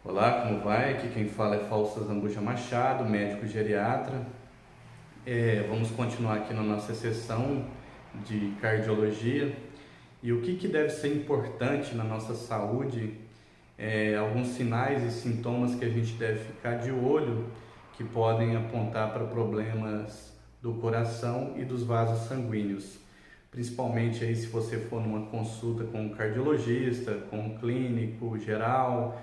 Olá, como vai? Aqui quem fala é Fausto Zambuja Machado, médico geriatra. Vamos continuar aqui na nossa sessão de cardiologia. E o que deve ser importante na nossa saúde, alguns sinais e sintomas que a gente deve ficar de olho que podem apontar para problemas do coração e dos vasos sanguíneos. Principalmente aí se você for numa consulta com um cardiologista, com um clínico geral,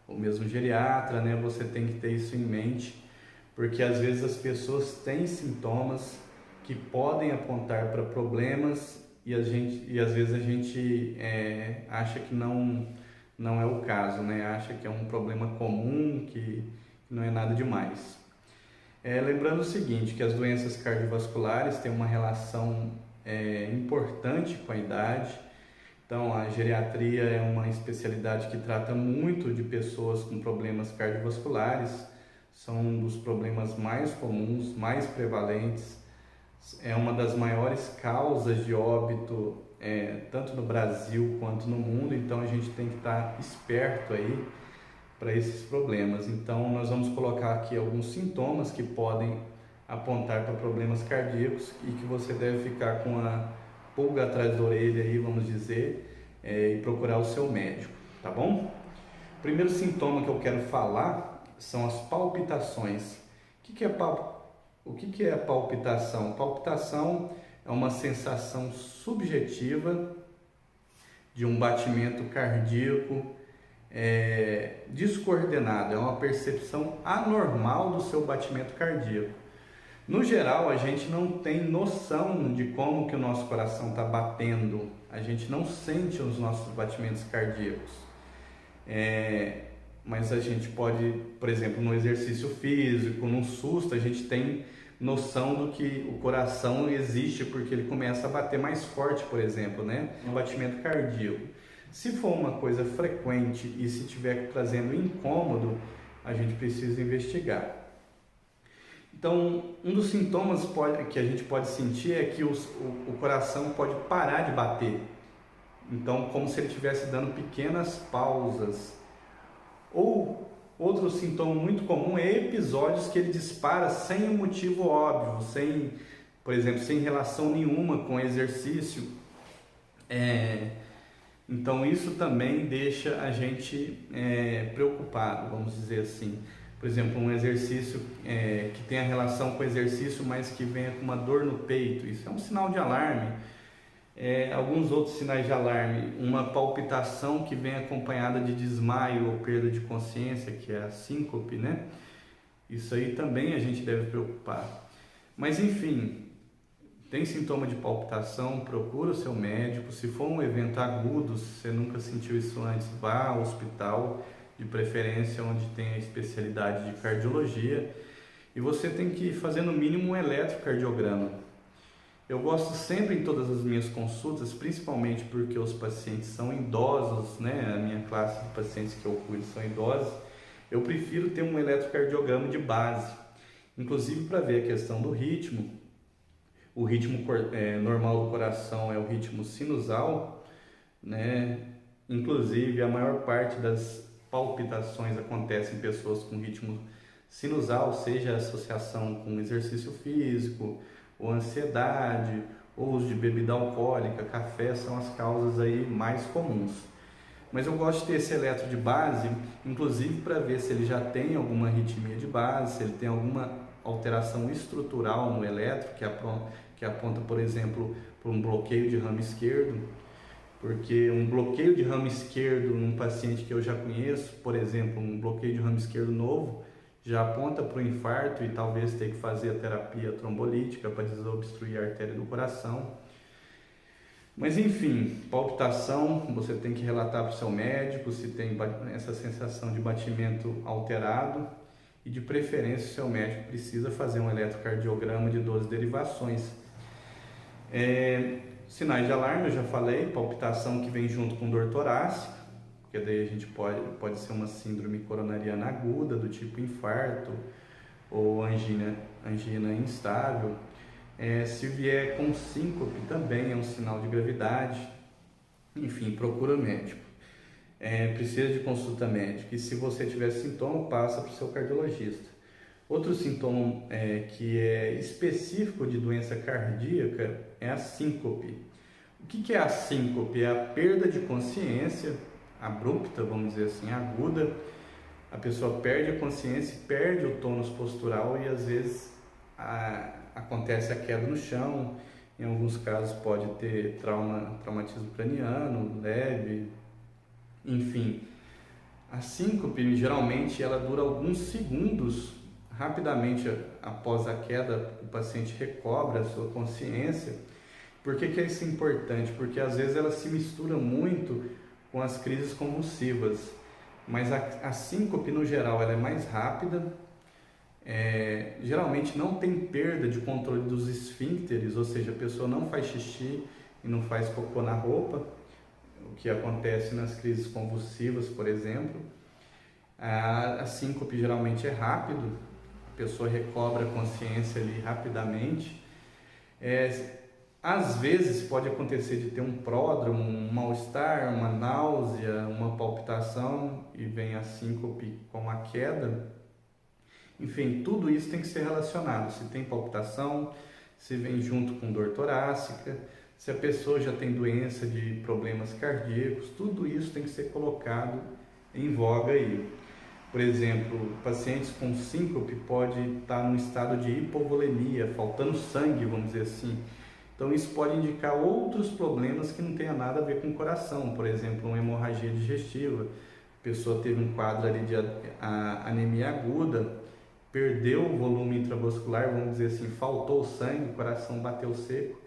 ou mesmo geriatra, né? Você tem que ter isso em mente, porque às vezes as pessoas têm sintomas que podem apontar para problemas e às vezes a gente acha que não é o caso, né? Acha que é um problema comum, que não é nada demais. Lembrando o seguinte, que as doenças cardiovasculares têm uma relação importante com a idade. Então, a geriatria é uma especialidade que trata muito de pessoas com problemas cardiovasculares, são um dos problemas mais comuns, mais prevalentes, é uma das maiores causas de óbito, tanto no Brasil quanto no mundo, então a gente tem que estar esperto aí para esses problemas. Então, nós vamos colocar aqui alguns sintomas que podem apontar para problemas cardíacos e que você deve ficar com a pulga atrás da orelha aí, vamos dizer, e procurar o seu médico, tá bom? O primeiro sintoma que eu quero falar são as palpitações. O que é a palpitação? Palpitação é uma sensação subjetiva de um batimento cardíaco descoordenado, é uma percepção anormal do seu batimento cardíaco. No geral, a gente não tem noção de como que o nosso coração está batendo, a gente não sente os nossos batimentos cardíacos. Mas a gente pode, por exemplo, no exercício físico, num susto, a gente tem noção do que o coração existe porque ele começa a bater mais forte, por exemplo, né? Um batimento cardíaco. Se for uma coisa frequente e se estiver trazendo incômodo, a gente precisa investigar. Então, um dos sintomas que a gente pode sentir é que o coração pode parar de bater. Então, como se ele estivesse dando pequenas pausas. Ou outro sintoma muito comum é episódios que ele dispara sem um motivo óbvio, por exemplo, sem relação nenhuma com o exercício. Então isso também deixa a gente preocupado, vamos dizer assim. Por exemplo, um exercício que tenha relação com o exercício, mas que venha com uma dor no peito, isso é um sinal de alarme. Alguns outros sinais de alarme, uma palpitação que vem acompanhada de desmaio ou perda de consciência, que é a síncope, né? Isso aí também a gente deve preocupar. Mas enfim, tem sintoma de palpitação, procura o seu médico. Se for um evento agudo, se você nunca sentiu isso antes, vá ao hospital, de preferência onde tem a especialidade de cardiologia, e você tem que fazer no mínimo um eletrocardiograma. Eu gosto sempre em todas as minhas consultas, principalmente porque os pacientes são idosos, né? A minha classe de pacientes que eu cuido são idosos. Eu prefiro ter um eletrocardiograma de base, inclusive para ver a questão do ritmo. O ritmo normal do coração é o ritmo sinusal, né? Inclusive a maior parte das palpitações acontece em pessoas com ritmo sinusal, seja associação com exercício físico, ou ansiedade, ou uso de bebida alcoólica, café, são as causas aí mais comuns. Mas eu gosto de ter esse eletro de base, inclusive para ver se ele já tem alguma arritmia de base, se ele tem alguma alteração estrutural no eletro, que aponta, por exemplo, para um bloqueio de ramo esquerdo, porque um bloqueio de ramo esquerdo num paciente que eu já conheço, por exemplo, um bloqueio de ramo esquerdo novo, já aponta para o infarto e talvez ter que fazer a terapia trombolítica para desobstruir a artéria do coração. Mas enfim, palpitação, você tem que relatar para o seu médico se tem essa sensação de batimento alterado e de preferência o seu médico precisa fazer um eletrocardiograma de 12 derivações. Sinais de alarme, eu já falei, palpitação que vem junto com dor torácica, porque daí a gente pode ser uma síndrome coronariana aguda, do tipo infarto, ou angina instável. Se vier com síncope também é um sinal de gravidade. Enfim, procura o médico. precisa de consulta médica. E se você tiver sintoma, passa para o seu cardiologista. Outro sintoma que é específico de doença cardíaca é a síncope. O que é a síncope? É a perda de consciência abrupta, vamos dizer assim, aguda. A pessoa perde a consciência, perde o tônus postural e às vezes acontece a queda no chão. Em alguns casos pode ter traumatismo craniano leve, enfim. A síncope geralmente ela dura alguns segundos. Rapidamente após a queda o paciente recobra a sua consciência. Por que isso é importante? Porque às vezes ela se mistura muito com as crises convulsivas, mas a síncope no geral ela é mais rápida, geralmente não tem perda de controle dos esfíncteres, ou seja, a pessoa não faz xixi e não faz cocô na roupa, o que acontece nas crises convulsivas, por exemplo. A síncope geralmente é rápido, a pessoa recobra a consciência ali rapidamente. Às vezes pode acontecer de ter um pródromo, um mal-estar, uma náusea, uma palpitação e vem a síncope com a queda. Enfim, tudo isso tem que ser relacionado. Se tem palpitação, se vem junto com dor torácica, se a pessoa já tem doença de problemas cardíacos, tudo isso tem que ser colocado em voga aí. Por exemplo, pacientes com síncope podem estar num estado de hipovolemia, faltando sangue, vamos dizer assim. Então isso pode indicar outros problemas que não tenha nada a ver com o coração, por exemplo, uma hemorragia digestiva. A pessoa teve um quadro ali de anemia aguda, perdeu o volume intravascular, vamos dizer assim, faltou sangue, o coração bateu seco,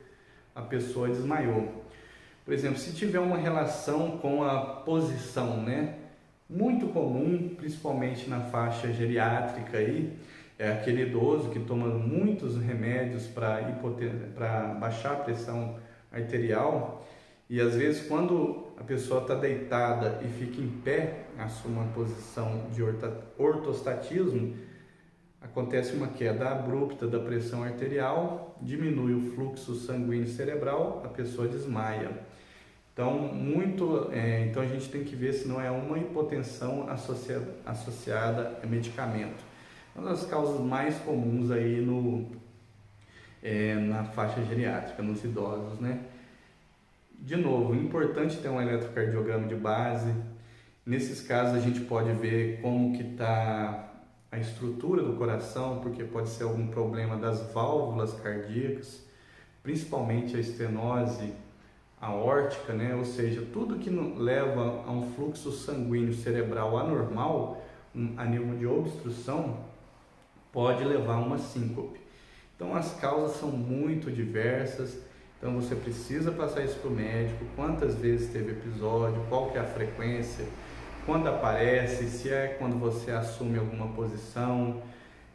a pessoa desmaiou. Por exemplo, se tiver uma relação com a posição, né? Muito comum, principalmente na faixa geriátrica aí, é aquele idoso que toma muitos remédios para baixar a pressão arterial e às vezes quando a pessoa está deitada e fica em pé, assume uma posição de ortostatismo, acontece uma queda abrupta da pressão arterial, diminui o fluxo sanguíneo cerebral, a pessoa desmaia. Então, então a gente tem que ver se não é uma hipotensão associada a medicamento. Uma das causas mais comuns aí na faixa geriátrica, nos idosos, né? De novo, importante ter um eletrocardiograma de base. Nesses casos a gente pode ver como que está a estrutura do coração, porque pode ser algum problema das válvulas cardíacas, principalmente a estenose aórtica, né? Ou seja, tudo que leva a um fluxo sanguíneo cerebral anormal, a nível de obstrução, pode levar a uma síncope. Então as causas são muito diversas, então você precisa passar isso para o médico, quantas vezes teve episódio, qual que é a frequência, quando aparece, se é quando você assume alguma posição,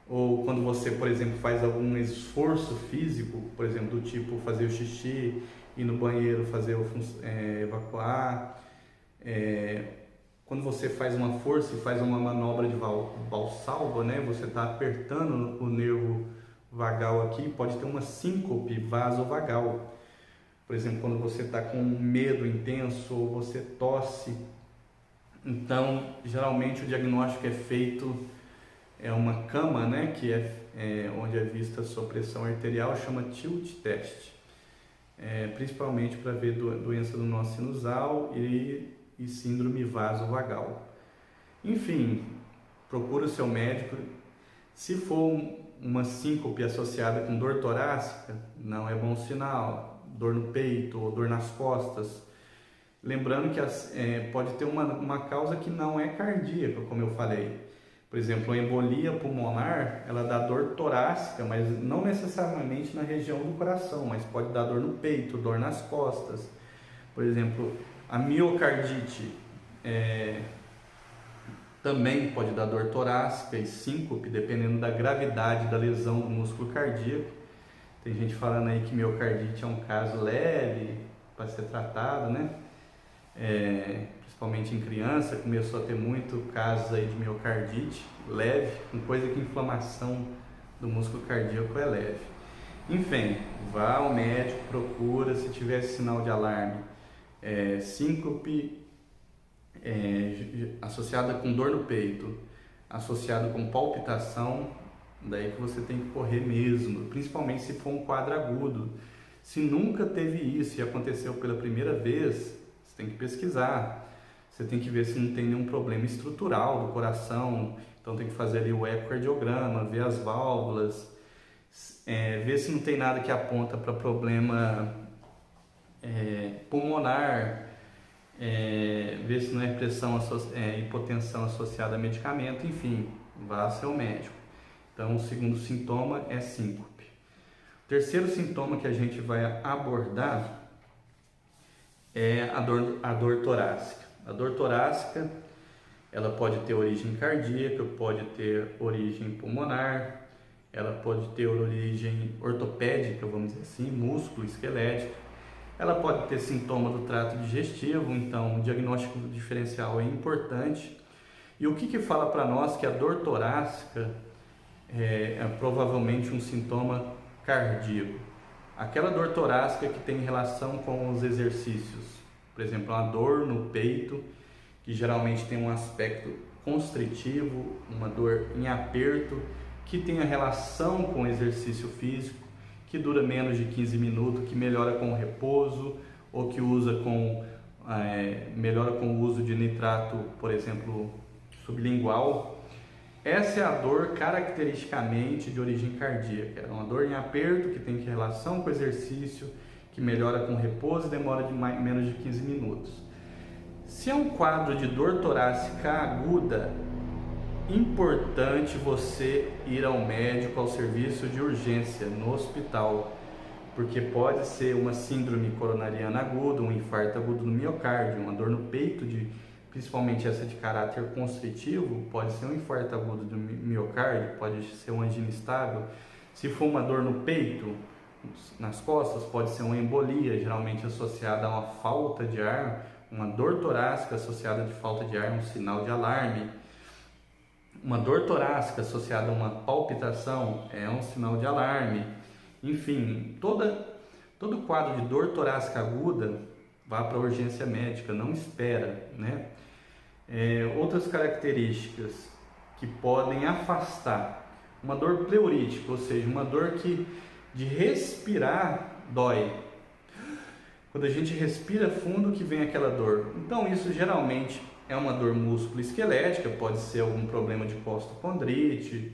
ou quando você, por exemplo, faz algum esforço físico, por exemplo, do tipo fazer o xixi, ir no banheiro, fazer evacuar, quando você faz uma força e faz uma manobra de valsalva, né, você está apertando o nervo vagal aqui, pode ter uma síncope vasovagal. Por exemplo, quando você está com medo intenso ou você tosse. Então, geralmente o diagnóstico é feito, uma cama, né, que onde é vista a sua pressão arterial, chama tilt test. Principalmente para ver doença do nó sinusal e síndrome vasovagal. Enfim, procura o seu médico. Se for uma síncope associada com dor torácica, não é bom sinal. Dor no peito ou dor nas costas. Lembrando que pode ter uma causa que não é cardíaca, como eu falei. Por exemplo, a embolia pulmonar, ela dá dor torácica, mas não necessariamente na região do coração, mas pode dar dor no peito, dor nas costas. Por exemplo, a miocardite também pode dar dor torácica e síncope, dependendo da gravidade da lesão do músculo cardíaco. Tem gente falando aí que miocardite é um caso leve para ser tratado, né? Principalmente em criança, começou a ter muito casos aí de miocardite leve, com coisa que inflamação do músculo cardíaco é leve. Enfim, vá ao médico, procura, se tiver sinal de alarme, síncope, associada com dor no peito, associada com palpitação, daí que você tem que correr mesmo, principalmente se for um quadro agudo. Se nunca teve isso e aconteceu pela primeira vez, você tem que pesquisar. Você tem que ver se não tem nenhum problema estrutural do coração, então tem que fazer ali o ecocardiograma, ver as válvulas, ver se não tem nada que aponta para problema pulmonar, ver se não é hipotensão associada a medicamento, enfim, vá ao seu médico. Então, o segundo sintoma é síncope. O terceiro sintoma que a gente vai abordar é a dor torácica. A dor torácica, ela pode ter origem cardíaca, pode ter origem pulmonar, ela pode ter origem ortopédica, vamos dizer assim, músculo, esquelético. Ela pode ter sintoma do trato digestivo, então o diagnóstico diferencial é importante. E o que fala para nós que a dor torácica é provavelmente um sintoma cardíaco? Aquela dor torácica que tem relação com os exercícios, por exemplo, uma dor no peito, que geralmente tem um aspecto constritivo, uma dor em aperto, que tem a relação com o exercício físico, que dura menos de 15 minutos, que melhora com o repouso, ou que melhora com o uso de nitrato, por exemplo, sublingual. Essa é a dor caracteristicamente de origem cardíaca. É uma dor em aperto, que tem relação com o exercício, que melhora com repouso e demora de menos de 15 minutos. Se é um quadro de dor torácica aguda, importante você ir ao médico, ao serviço de urgência no hospital, porque pode ser uma síndrome coronariana aguda, um infarto agudo no miocárdio, uma dor no peito, principalmente essa de caráter constritivo, pode ser um infarto agudo do miocárdio, pode ser uma angina estável. Se for uma dor no peito, nas costas, pode ser uma embolia, geralmente associada a uma falta de ar. Uma dor torácica associada de falta de ar é um sinal de alarme. Uma dor torácica associada a uma palpitação é um sinal de alarme. Enfim, todo quadro de dor torácica aguda, vá para a urgência médica, não espera, né? Outras características que podem afastar: uma dor pleurítica, ou seja, uma dor que de respirar dói. Quando a gente respira fundo que vem aquela dor. Então isso geralmente é uma dor músculo-esquelética, pode ser algum problema de costocondrite,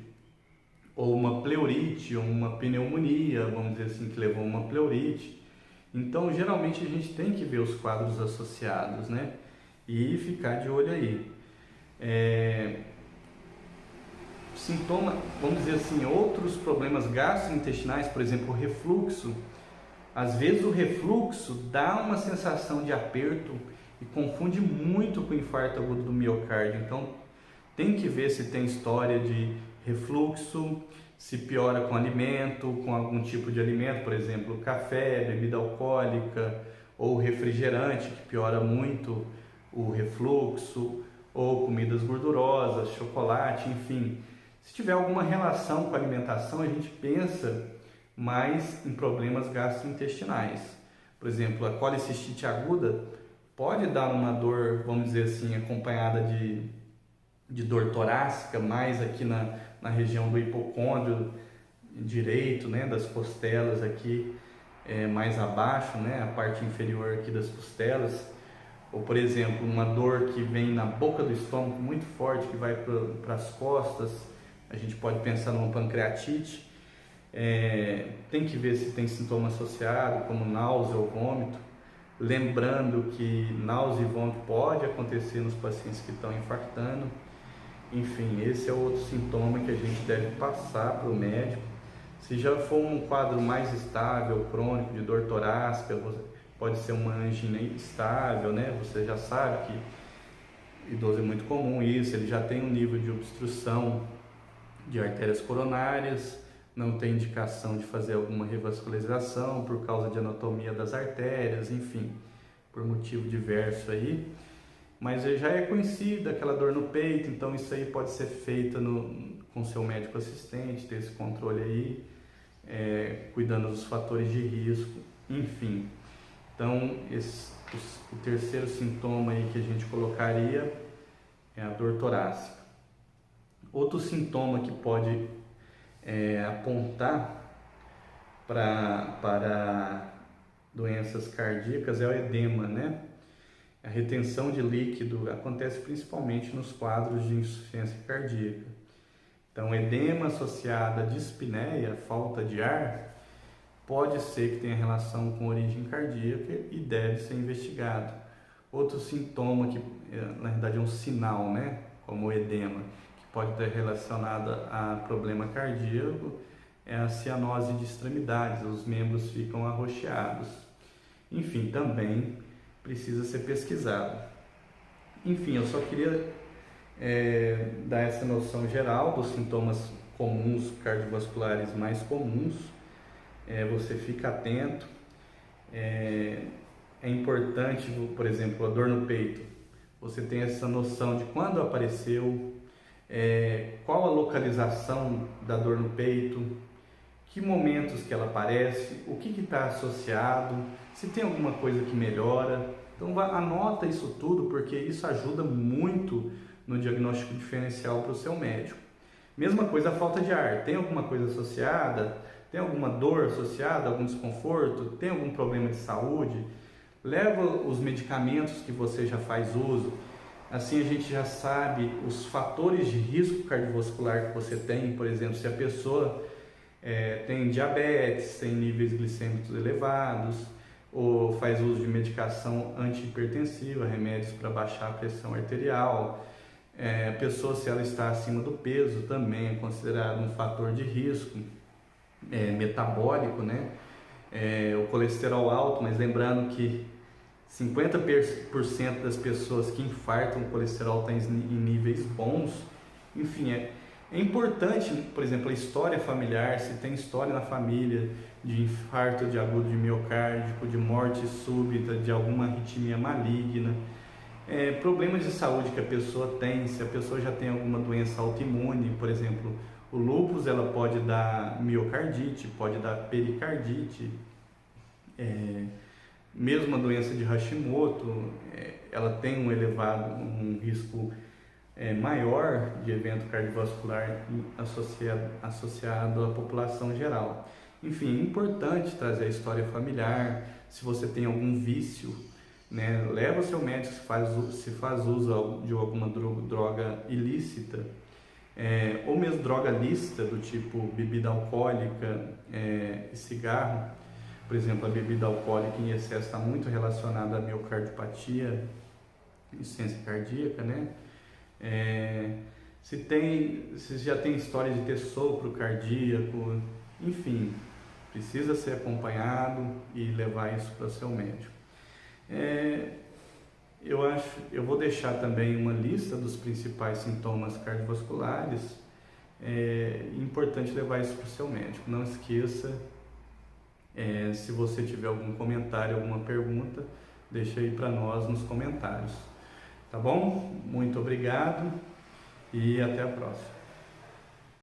ou uma pleurite, ou uma pneumonia, vamos dizer assim, que levou a uma pleurite. Então geralmente a gente tem que ver os quadros associados, né? E ficar de olho aí. Sintoma, vamos dizer assim, outros problemas gastrointestinais, por exemplo, o refluxo. Às vezes o refluxo dá uma sensação de aperto e confunde muito com o infarto agudo do miocárdio. Então tem que ver se tem história de refluxo, se piora com alimento, com algum tipo de alimento, por exemplo, café, bebida alcoólica ou refrigerante, que piora muito o refluxo, ou comidas gordurosas, chocolate, enfim. Se tiver alguma relação com a alimentação, a gente pensa mais em problemas gastrointestinais. Por exemplo, a colicistite aguda pode dar uma dor, vamos dizer assim, acompanhada de dor torácica, mais aqui na região do hipocôndrio direito, né, das costelas aqui, mais abaixo, né, a parte inferior aqui das costelas. Ou, por exemplo, uma dor que vem na boca do estômago muito forte, que vai para as costas. A gente pode pensar numa pancreatite. Tem que ver se tem sintoma associado, como náusea ou vômito. Lembrando que náusea e vômito pode acontecer nos pacientes que estão infartando. Enfim, esse é outro sintoma que a gente deve passar para o médico. Se já for um quadro mais estável, crônico, de dor torácica, pode ser uma angina estável, né? Você já sabe que idoso é muito comum isso, ele já tem um nível de obstrução de artérias coronárias, não tem indicação de fazer alguma revascularização por causa de anatomia das artérias, enfim, por motivo diverso aí. Mas já é conhecida aquela dor no peito, então isso aí pode ser feito com seu médico assistente, ter esse controle aí, cuidando dos fatores de risco, enfim. Então, o terceiro sintoma aí que a gente colocaria é a dor torácica. Outro sintoma que pode apontar para doenças cardíacas é o edema, né? A retenção de líquido acontece principalmente nos quadros de insuficiência cardíaca. Então, edema associado à dispneia, falta de ar, pode ser que tenha relação com origem cardíaca e deve ser investigado. Outro sintoma que, na verdade, é um sinal, né? Como o edema, que pode estar relacionado a problema cardíaco, é a cianose de extremidades, os membros ficam arroxeados. Enfim, também precisa ser pesquisado. Enfim, eu só queria dar essa noção geral dos sintomas comuns cardiovasculares mais comuns. Você fica atento. É importante, por exemplo, a dor no peito. Você tem essa noção de quando apareceu, qual a localização da dor no peito, que momentos que ela aparece, o que está associado, se tem alguma coisa que melhora. Então anota isso tudo, porque isso ajuda muito no diagnóstico diferencial para o seu médico. Mesma coisa a falta de ar, tem alguma coisa associada, tem alguma dor associada, algum desconforto, tem algum problema de saúde, leva os medicamentos que você já faz uso. Assim a gente já sabe os fatores de risco cardiovascular que você tem. Por exemplo, se a pessoa tem diabetes, tem níveis glicêmicos elevados, ou faz uso de medicação antihipertensiva, remédios para baixar a pressão arterial. A pessoa, se ela está acima do peso, também é considerado um fator de risco metabólico, né? O colesterol alto, mas lembrando que 50% das pessoas que infartam, o colesterol está em níveis bons. Enfim, é importante, por exemplo, a história familiar, se tem história na família de infarto de agudo de miocárdio, de morte súbita, de alguma arritmia maligna, problemas de saúde que a pessoa tem, se a pessoa já tem alguma doença autoimune, por exemplo, o lúpus, ela pode dar miocardite, pode dar pericardite, mesmo a doença de Hashimoto, ela tem um risco maior de evento cardiovascular associado à população geral. Enfim, é importante trazer a história familiar. Se você tem algum vício, né, leva o seu médico se faz uso de alguma droga ilícita, ou mesmo droga lícita, do tipo bebida alcoólica e cigarro. Por exemplo, a bebida alcoólica em excesso está muito relacionada à miocardiopatia, insuficiência cardíaca, né? Se já tem história de ter sopro cardíaco, enfim, precisa ser acompanhado e levar isso para o seu médico. Eu vou deixar também uma lista dos principais sintomas cardiovasculares. É importante levar isso para o seu médico. Não esqueça, se você tiver algum comentário, alguma pergunta, deixa aí para nós nos comentários. Tá bom? Muito obrigado e até a próxima.